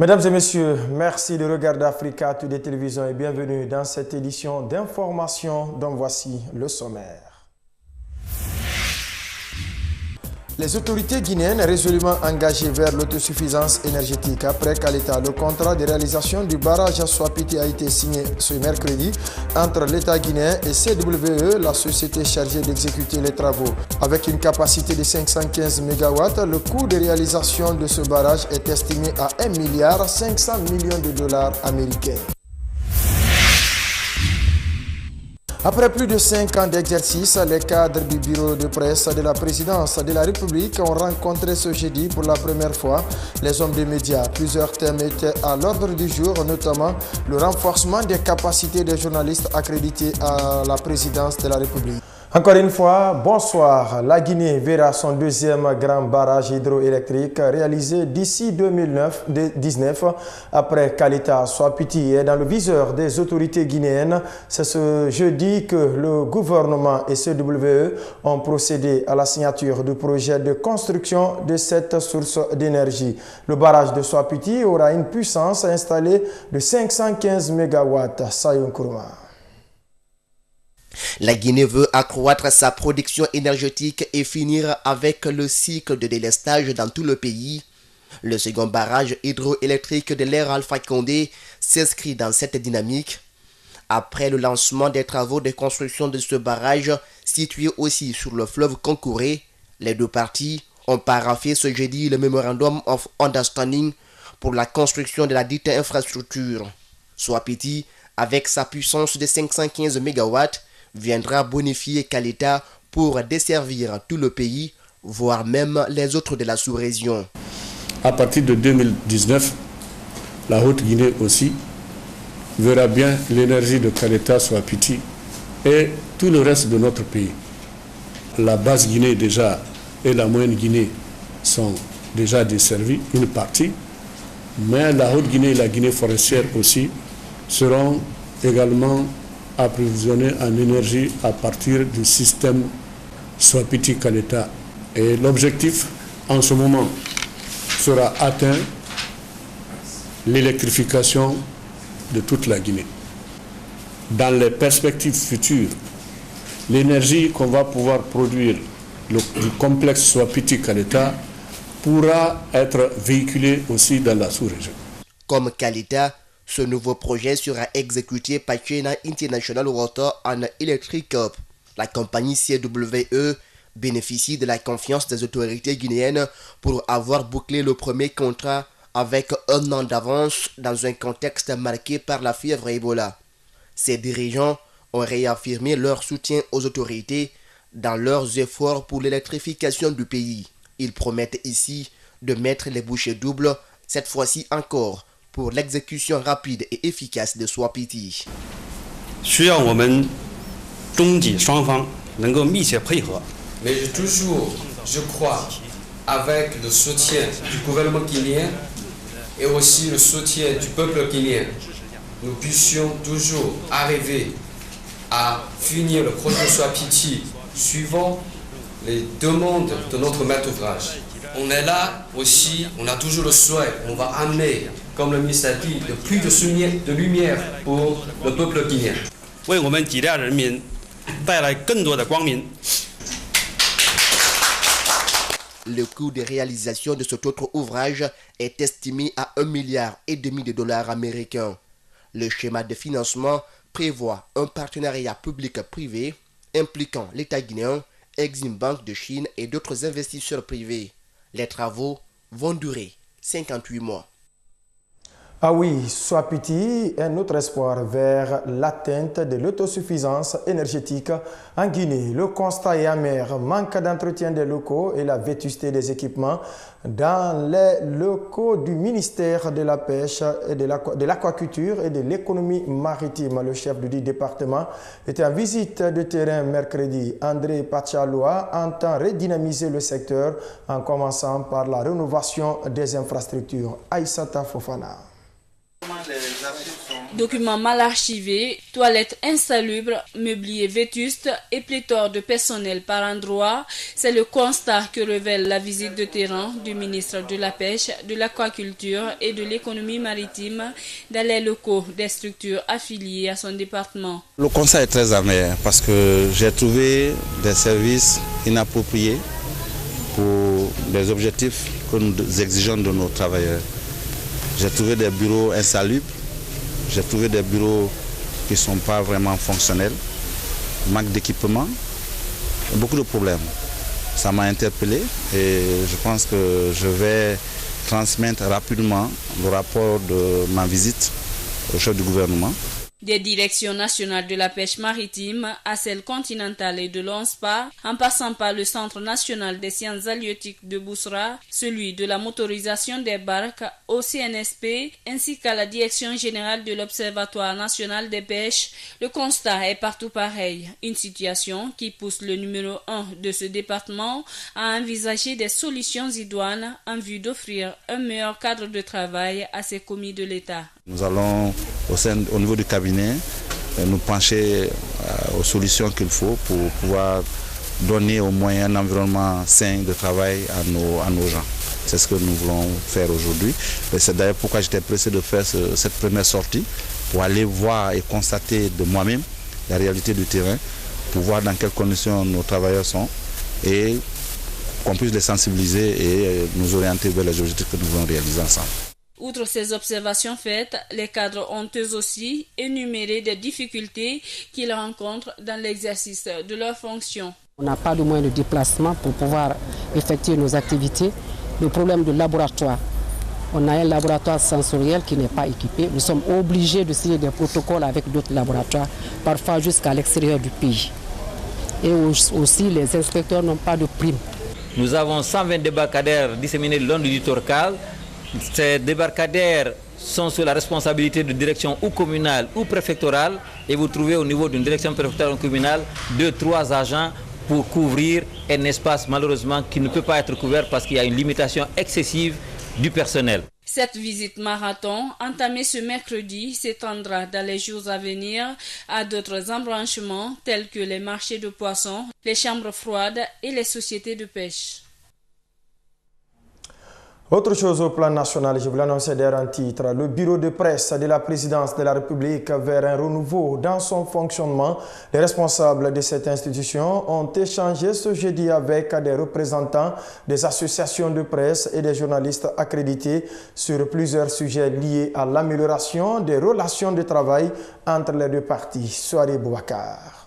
Mesdames et messieurs, merci de regarder Africa Today Télévision et bienvenue dans cette édition d'information dont voici le sommaire. Les autorités guinéennes résolument engagées vers l'autosuffisance énergétique après qu'à l'État, le contrat de réalisation du barrage Swapiti a été signé ce mercredi entre l'État guinéen et CWE, la société chargée d'exécuter les travaux. Avec une capacité de 515 MW, le coût de réalisation de ce barrage est estimé à 1,5 milliard américains. Après plus de 5 ans d'exercice, les cadres du bureau de presse de la présidence de la République ont rencontré ce jeudi pour la première fois les hommes des médias. Plusieurs thèmes étaient à l'ordre du jour, notamment le renforcement des capacités des journalistes accrédités à la présidence de la République. Encore une fois, bonsoir. La Guinée verra son deuxième grand barrage hydroélectrique réalisé d'ici 2019 après qu'Alita Swapiti est dans le viseur des autorités guinéennes. C'est ce jeudi que le gouvernement et CWE ont procédé à la signature du projet de construction de cette source d'énergie. Le barrage de Swapiti aura une puissance installée de 515 MW. Sayon Kourma. La Guinée veut accroître sa production énergétique et finir avec le cycle de délestage dans tout le pays. Le second barrage hydroélectrique de l'ère Alpha Condé s'inscrit dans cette dynamique. Après le lancement des travaux de construction de ce barrage, situé aussi sur le fleuve Concouré, les deux parties ont paraphé ce jeudi le Memorandum of Understanding pour la construction de la dite infrastructure. Swapiti, avec sa puissance de 515 MW, viendra bonifier Kalita pour desservir tout le pays, voire même les autres de la sous-région. À partir de 2019, la Haute-Guinée aussi verra bien l'énergie de Kalita Swapiti et tout le reste de notre pays. La basse Guinée déjà et la moyenne Guinée sont déjà desservies, une partie, mais la Haute-Guinée et la Guinée forestière aussi seront également approvisionner en énergie à partir du système Swapiti Kalita. Et l'objectif en ce moment sera atteint l'électrification de toute la Guinée. Dans les perspectives futures, l'énergie qu'on va pouvoir produire du complexe Swapiti Kalita pourra être véhiculée aussi dans la sous-région. Comme Kalita, ce nouveau projet sera exécuté par China International Water and Electric Corp. La compagnie CWE bénéficie de la confiance des autorités guinéennes pour avoir bouclé le premier contrat avec un an d'avance dans un contexte marqué par la fièvre Ebola. Ces dirigeants ont réaffirmé leur soutien aux autorités dans leurs efforts pour l'électrification du pays. Ils promettent ici de mettre les bouchées doubles, cette fois-ci encore, pour l'exécution rapide et efficace de Swapiti. Mais toujours, je crois, avec le soutien du gouvernement guinéen et aussi le soutien du peuple guinéen, nous puissions toujours arriver à finir le projet Swapiti suivant les demandes de notre maître d'ouvrage. On est là aussi, on a toujours le souhait, on va amener, comme le ministre a dit, de plus de lumière pour le peuple guinéen. Le coût de réalisation de cet autre ouvrage est estimé à 1,5 milliard américains. Le schéma de financement prévoit un partenariat public-privé impliquant l'État guinéen, Exim Bank de Chine et d'autres investisseurs privés. Les travaux vont durer 58 mois. Ah oui, Swapiti est notre espoir vers l'atteinte de l'autosuffisance énergétique en Guinée. Le constat est amer, manque d'entretien des locaux et la vétusté des équipements dans les locaux du ministère de la Pêche et de l'Aquaculture et de l'économie maritime. Le chef du département était en visite de terrain mercredi. André Pachaloa entend redynamiser le secteur en commençant par la rénovation des infrastructures. Aïssata Fofana. Les archives sont Documents mal archivés, toilettes insalubres, mobilier vétuste et pléthore de personnel par endroits, c'est le constat que révèle la visite de terrain du ministre de la Pêche, de l'Aquaculture et de l'Économie maritime dans les locaux des structures affiliées à son département. Le constat est très amer parce que j'ai trouvé des services inappropriés pour les objectifs que nous exigeons de nos travailleurs. J'ai trouvé des bureaux insalubres. J'ai trouvé des bureaux qui ne sont pas vraiment fonctionnels, manque d'équipement, beaucoup de problèmes. Ça m'a interpellé et je pense que je vais transmettre rapidement le rapport de ma visite au chef du gouvernement. Des directions nationales de la pêche maritime à celle continentale et de l'ONSPA, en passant par le Centre national des sciences halieutiques de Boussra, celui de la motorisation des barques au CNSP, ainsi qu'à la Direction générale de l'Observatoire national des pêches, le constat est partout pareil. Une situation qui pousse le numéro 1 de ce département à envisager des solutions idoines en vue d'offrir un meilleur cadre de travail à ses commis de l'État. Nous allons au niveau du cabinet nous pencher aux solutions qu'il faut pour pouvoir donner au moins un environnement sain de travail à nos gens. C'est ce que nous voulons faire aujourd'hui. Et c'est d'ailleurs pourquoi j'étais pressé de faire cette première sortie, pour aller voir et constater de moi-même la réalité du terrain, pour voir dans quelles conditions nos travailleurs sont et qu'on puisse les sensibiliser et nous orienter vers les objectifs que nous voulons réaliser ensemble. Outre ces observations faites, les cadres ont eux aussi énuméré des difficultés qu'ils rencontrent dans l'exercice de leurs fonctions. On n'a pas de moyens de déplacement pour pouvoir effectuer nos activités. Le problème de laboratoire. On a un laboratoire sensoriel qui n'est pas équipé. Nous sommes obligés de signer des protocoles avec d'autres laboratoires, parfois jusqu'à l'extérieur du pays. Et aussi, les inspecteurs n'ont pas de prime. Nous avons 120 débarcadères disséminés le long du littoral. Ces débarcadères sont sous la responsabilité de direction ou communale ou préfectorale et vous trouvez au niveau d'une direction préfectorale ou communale 2-3 agents pour couvrir un espace malheureusement qui ne peut pas être couvert parce qu'il y a une limitation excessive du personnel. Cette visite marathon, entamée ce mercredi, s'étendra dans les jours à venir à d'autres embranchements tels que les marchés de poissons, les chambres froides et les sociétés de pêche. Autre chose au plan national, je vous l'annonçais d'ailleurs en titre, le bureau de presse de la présidence de la République vers un renouveau dans son fonctionnement. Les responsables de cette institution ont échangé ce jeudi avec des représentants des associations de presse et des journalistes accrédités sur plusieurs sujets liés à l'amélioration des relations de travail entre les deux parties. Soirée Boubacar.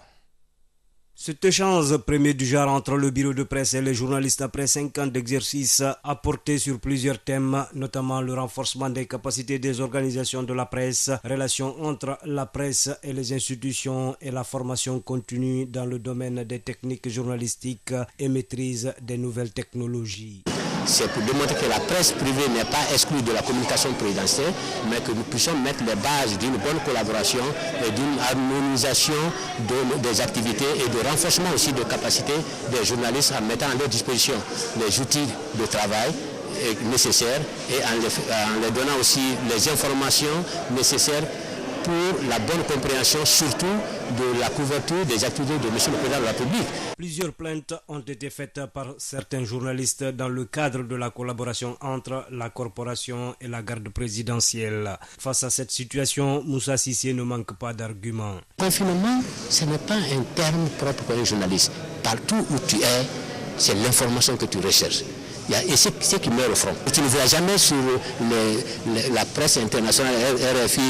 Cet échange premier du genre entre le bureau de presse et les journalistes après 5 ans d'exercice a porté sur plusieurs thèmes, notamment le renforcement des capacités des organisations de la presse, relations entre la presse et les institutions et la formation continue dans le domaine des techniques journalistiques et maîtrise des nouvelles technologies. C'est pour démontrer que la presse privée n'est pas exclue de la communication présidentielle, mais que nous puissions mettre les bases d'une bonne collaboration et d'une harmonisation des activités et de renforcement aussi de capacités des journalistes en mettant à leur disposition les outils de travail nécessaires et en les donnant aussi les informations nécessaires pour la bonne compréhension surtout de la couverture des activités de M. le Président de la République. Plusieurs plaintes ont été faites par certains journalistes dans le cadre de la collaboration entre la corporation et la garde présidentielle. Face à cette situation, Moussa Sissé ne manque pas d'arguments. Confinement, ce n'est pas un terme propre pour un journaliste. Partout où tu es, c'est l'information que tu recherches. Et c'est ce qui met au front. Tu ne verras jamais sur la presse internationale, RFI,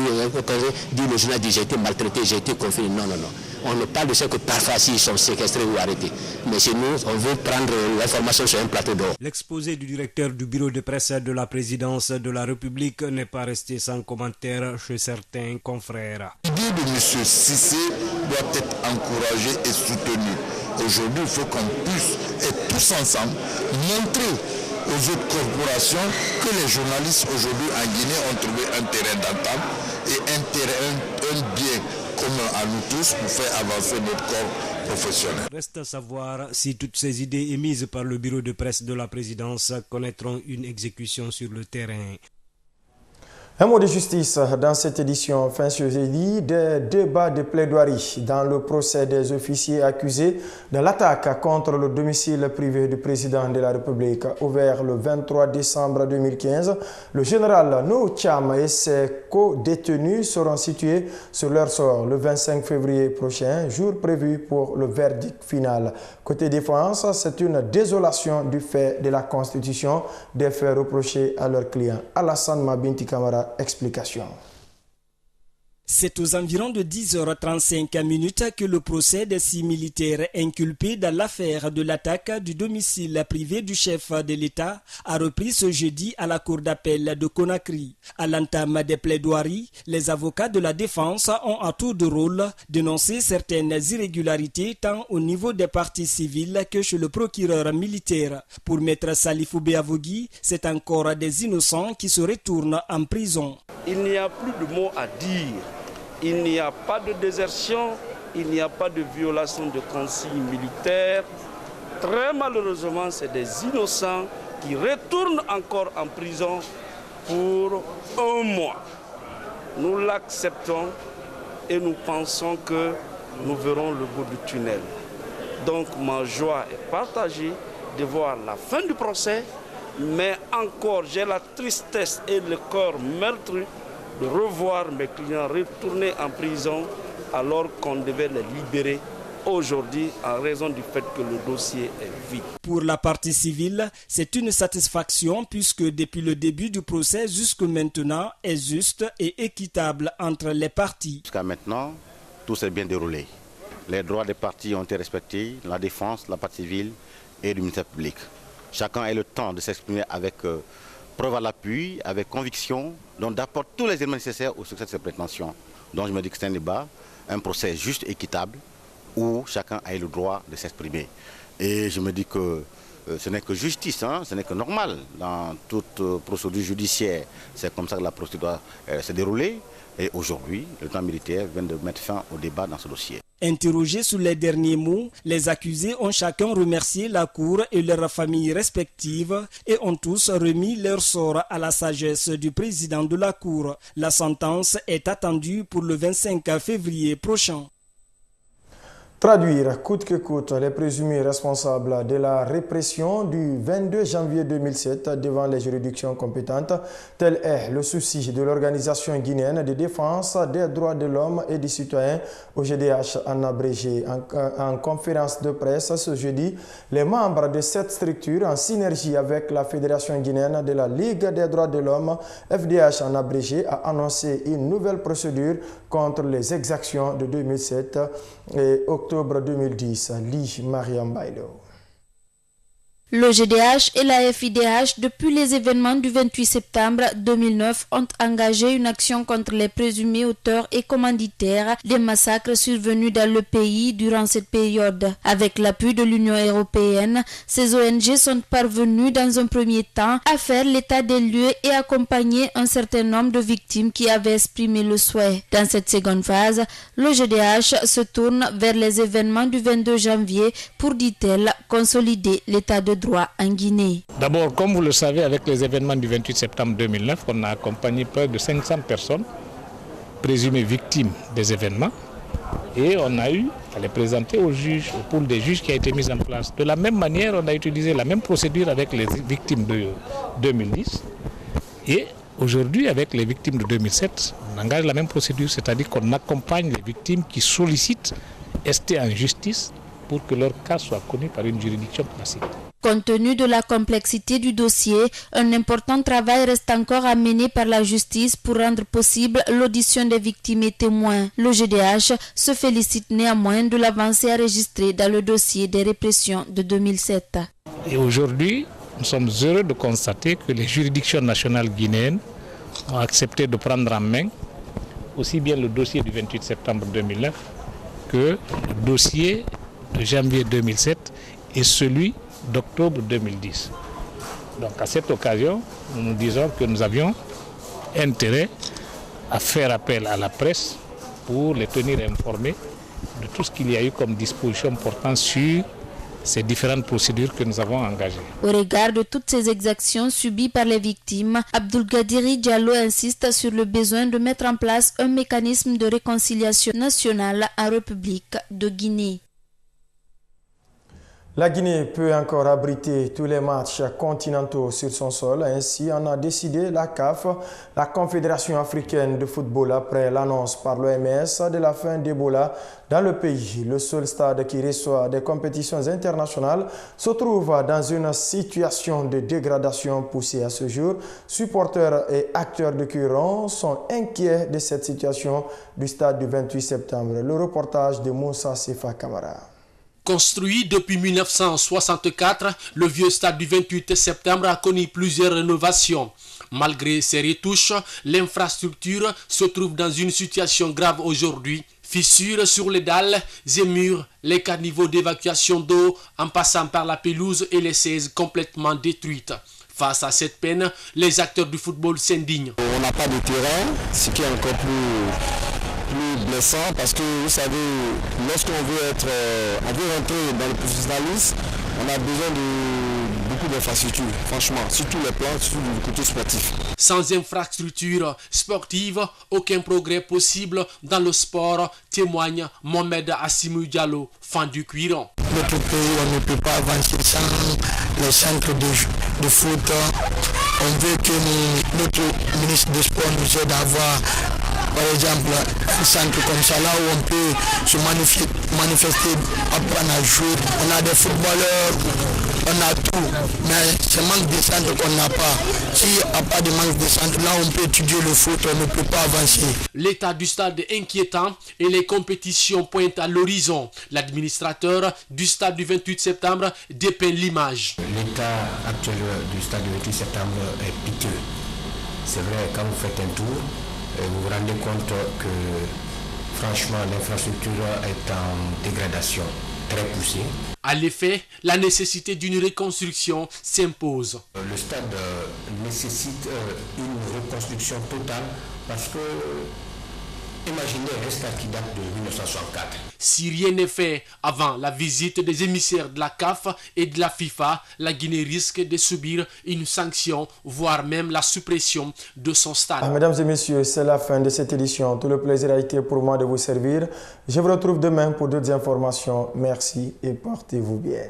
dire le journal dit j'ai été maltraité, j'ai été confiné. Non, non, non. On ne parle de ce que parfois ils sont séquestrés ou arrêtés. Mais chez nous, on veut prendre l'information sur un plateau d'or. L'exposé du directeur du bureau de presse de la présidence de la République n'est pas resté sans commentaire chez certains confrères. L'idée de M. Sissé doit être encouragée et soutenue. Aujourd'hui, il faut qu'on puisse être tous ensemble, montrer aux autres corporations que les journalistes aujourd'hui en Guinée ont trouvé un terrain d'entente et un bien commun à nous tous pour faire avancer notre corps professionnel. Reste à savoir si toutes ces idées émises par le bureau de presse de la présidence connaîtront une exécution sur le terrain. Un mot de justice dans cette édition. Fin ce jeudi, des débats de plaidoirie dans le procès des officiers accusés de l'attaque contre le domicile privé du président de la République. Ouvert le 23 décembre 2015, le général No Cham et ses co-détenus seront situés sur leur sort le 25 février prochain, jour prévu pour le verdict final. Côté défense, c'est une désolation du fait de la constitution des faits reprochés à leurs clients. Alassane Mabinti Kamara. Explication. C'est aux environs de 10h35 que le procès des 6 militaires inculpés dans l'affaire de l'attaque du domicile privé du chef de l'État a repris ce jeudi à la cour d'appel de Conakry. À l'entame des plaidoiries, les avocats de la défense ont à tour de rôle dénoncé certaines irrégularités tant au niveau des parties civiles que chez le procureur militaire. Pour maître Salifou Beavogui, c'est encore des innocents qui se retournent en prison. Il n'y a plus de mots à dire. Il n'y a pas de désertion, il n'y a pas de violation de consignes militaires. Très malheureusement, c'est des innocents qui retournent encore en prison pour 1 mois. Nous l'acceptons et nous pensons que nous verrons le bout du tunnel. Donc ma joie est partagée de voir la fin du procès, mais encore j'ai la tristesse et le cœur meurtri de revoir mes clients retourner en prison alors qu'on devait les libérer aujourd'hui en raison du fait que le dossier est vide. Pour la partie civile, c'est une satisfaction puisque depuis le début du procès jusque maintenant est juste et équitable entre les parties. Jusqu'à maintenant, tout s'est bien déroulé. Les droits des parties ont été respectés, la défense, la partie civile et le ministère public. Chacun a eu le temps de s'exprimer avec preuve à l'appui, avec conviction, donc d'apporter tous les éléments nécessaires au succès de ces prétentions. Donc je me dis que c'est un débat, un procès juste et équitable, où chacun a eu le droit de s'exprimer. Et je me dis que ce n'est que justice, ce n'est que normal. Dans toute procédure judiciaire, c'est comme ça que la procédure s'est déroulée. Et aujourd'hui, le temps militaire vient de mettre fin au débat dans ce dossier. Interrogés sur les derniers mots, les accusés ont chacun remercié la Cour et leurs familles respectives et ont tous remis leur sort à la sagesse du président de la Cour. La sentence est attendue pour le 25 février prochain. Traduire coûte que coûte les présumés responsables de la répression du 22 janvier 2007 devant les juridictions compétentes, tel est le souci de l'Organisation guinéenne de défense des droits de l'homme et des citoyens, OGDH en abrégé. En conférence de presse ce jeudi, les membres de cette structure, en synergie avec la Fédération guinéenne de la Ligue des droits de l'homme, FDH en abrégé, a annoncé une nouvelle procédure contre les exactions de 2007 et octobre 2010. Lee Mariam Bailo. Le GDH et la FIDH, depuis les événements du 28 septembre 2009, ont engagé une action contre les présumés auteurs et commanditaires des massacres survenus dans le pays durant cette période. Avec l'appui de l'Union européenne, ces ONG sont parvenues dans un premier temps à faire l'état des lieux et accompagner un certain nombre de victimes qui avaient exprimé le souhait. Dans cette seconde phase, le GDH se tourne vers les événements du 22 janvier pour, dit-elle, consolider l'état de droit en Guinée. D'abord, comme vous le savez, avec les événements du 28 septembre 2009, on a accompagné près de 500 personnes présumées victimes des événements et on a eu à les présenter au juge, au pool des juges qui a été mis en place. De la même manière, on a utilisé la même procédure avec les victimes de 2010 et aujourd'hui, avec les victimes de 2007, on engage la même procédure, c'est-à-dire qu'on accompagne les victimes qui sollicitent rester en justice pour que leur cas soit connu par une juridiction classique. Compte tenu de la complexité du dossier, un important travail reste encore à mener par la justice pour rendre possible l'audition des victimes et témoins. Le GDH se félicite néanmoins de l'avancée enregistrée dans le dossier des répressions de 2007. Et aujourd'hui, nous sommes heureux de constater que les juridictions nationales guinéennes ont accepté de prendre en main aussi bien le dossier du 28 septembre 2009 que le dossier de janvier 2007 et celui d'octobre 2010. Donc à cette occasion, nous disons que nous avions intérêt à faire appel à la presse pour les tenir informés de tout ce qu'il y a eu comme disposition portant sur ces différentes procédures que nous avons engagées. Au regard de toutes ces exactions subies par les victimes, Abdoulgadiri Diallo insiste sur le besoin de mettre en place un mécanisme de réconciliation nationale en République de Guinée. La Guinée peut encore abriter tous les matchs continentaux sur son sol. Ainsi en a décidé la CAF, la Confédération africaine de football, après l'annonce par l'OMS de la fin d'Ebola dans le pays. Le seul stade qui reçoit des compétitions internationales se trouve dans une situation de dégradation poussée à ce jour. Supporters et acteurs de Curon sont inquiets de cette situation du stade du 28 septembre. Le reportage de Moussa Sefa Kamara. Construit depuis 1964, le vieux stade du 28 septembre a connu plusieurs rénovations. Malgré ces retouches, l'infrastructure se trouve dans une situation grave aujourd'hui. Fissures sur les dalles et murs, les caniveaux d'évacuation d'eau en passant par la pelouse et les 16 complètement détruites. Face à cette peine, les acteurs du football s'indignent. On n'a pas de terrain, ce qui est encore plus blessant parce que vous savez, lorsqu'on veut rentrer dans le professionnalisme, on a besoin de beaucoup d'infrastructures, franchement, surtout les plans, surtout du côté sportif. Sans infrastructure sportive, aucun progrès possible dans le sport, témoigne Mohamed Assimou Diallo, fan du Cuiron. Notre pays, on ne peut pas avancer sans les centres de foot. On veut que notre ministre des Sports nous aide à avoir, par exemple, un centre comme ça, là où on peut se manifester, apprendre à jouer. On a des footballeurs, on a tout, mais c'est manque de centre qu'on n'a pas. S'il n'y a pas de manque de centre, là on peut étudier le foot, on ne peut pas avancer. L'état du stade est inquiétant et les compétitions pointent à l'horizon. L'administrateur du stade du 28 septembre dépeint l'image. L'état actuel du stade du 28 septembre est piteux. C'est vrai, quand vous faites un tour, vous vous rendez compte que franchement l'infrastructure est en dégradation très poussée. À l'effet, la nécessité d'une reconstruction s'impose. Le stade nécessite une reconstruction totale parce que imaginez un stade qui date de 1964. Si rien n'est fait avant la visite des émissaires de la CAF et de la FIFA, la Guinée risque de subir une sanction, voire même la suppression de son stade. Mesdames et messieurs, c'est la fin de cette édition. Tout le plaisir a été pour moi de vous servir. Je vous retrouve demain pour d'autres informations. Merci et portez-vous bien.